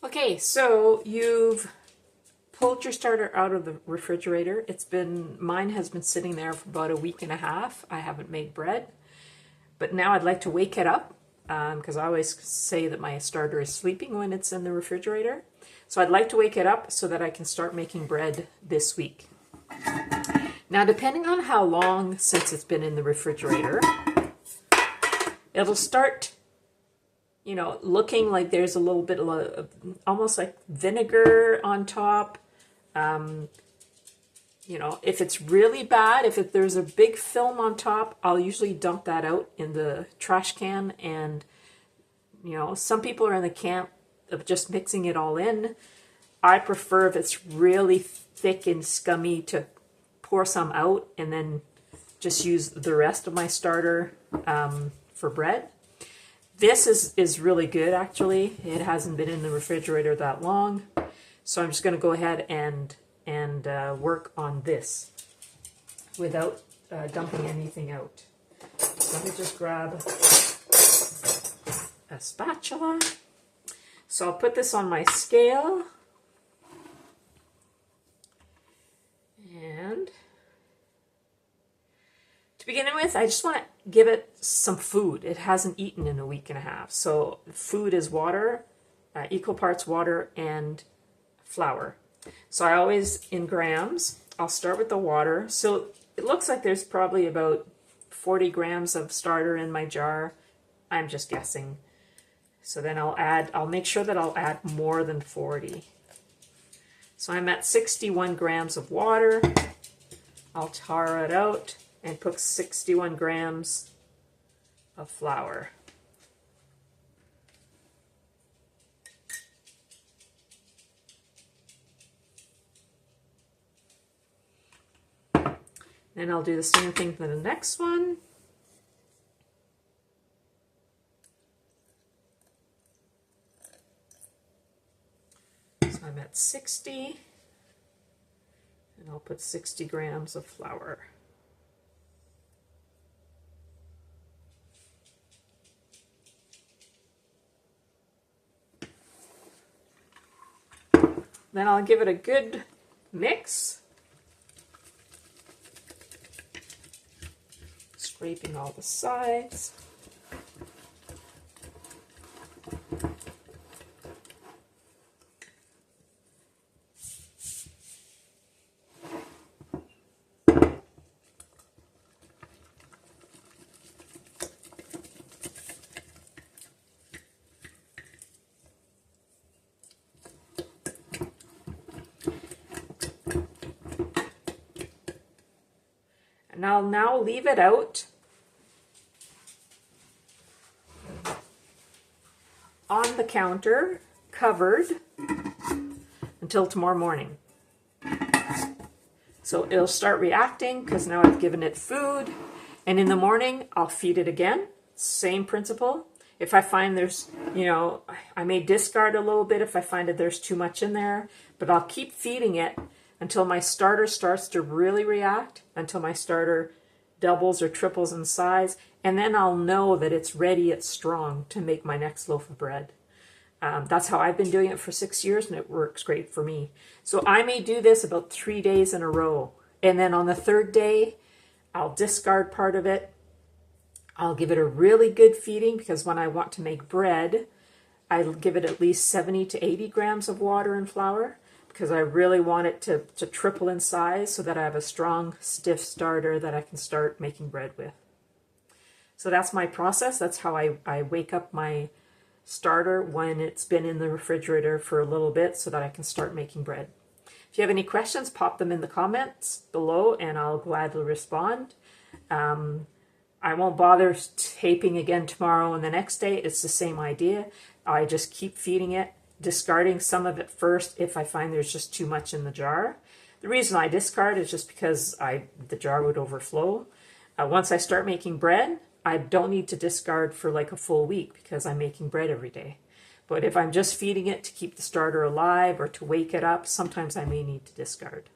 Okay, so you've pulled your starter out of the refrigerator. Mine has been sitting there for about a week and a half. I haven't made bread, but now I'd like to wake it up because I always say that my starter is sleeping when it's in the refrigerator. So I'd like to wake it up so that I can start making bread this week. Now, depending on how long since it's been in the refrigerator, it'll start, looking like there's a little bit of almost like vinegar on top. If it's really bad, if there's a big film on top, I'll usually dump that out in the trash can. And, some people are in the camp of just mixing it all in. I prefer, if it's really thick and scummy, to pour some out and then just use the rest of my starter for bread. This is really good, actually. It hasn't been in the refrigerator that long. So I'm just going to go ahead and work on this without dumping anything out. So let me just grab a spatula. So I'll put this on my scale. And to begin with, I just want to give it some food. It hasn't eaten in a week and a half. So food is water, equal parts water and flour. So I always, in grams, I'll start with the water. So it looks like there's probably about 40 grams of starter in my jar. I'm just guessing. So then I'll make sure that I'll add more than 40. So I'm at 61 grams of water. I'll tar it out and put 61 grams of flour. Then I'll do the same thing for the next one. So I'm at 60, and I'll put 60 grams of flour. Then I'll give it a good mix. Scraping all the sides. And I'll now leave it out on the counter, covered, until tomorrow morning. So it'll start reacting because now I've given it food. And in the morning, I'll feed it again. Same principle. If I find there's, I may discard a little bit if I find that there's too much in there, but I'll keep feeding it until my starter starts to really react, until my starter doubles or triples in size, and then I'll know that it's ready, it's strong to make my next loaf of bread. That's how I've been doing it for 6 years, and it works great for me. So I may do this about 3 days in a row, and then on the third day, I'll discard part of it. I'll give it a really good feeding, because when I want to make bread, I'll give it at least 70 to 80 grams of water and flour, because I really want it to triple in size so that I have a strong, stiff starter that I can start making bread with. So that's my process. That's how I wake up my starter when it's been in the refrigerator for a little bit so that I can start making bread. If you have any questions, pop them in the comments below and I'll gladly respond. I won't bother taping again tomorrow and the next day. It's the same idea. I just keep feeding it, discarding some of it first if I find there's just too much in the jar. The reason I discard is just because the jar would overflow. Once I start making bread, I don't need to discard for like a full week because I'm making bread every day. But if I'm just feeding it to keep the starter alive or to wake it up, sometimes I may need to discard.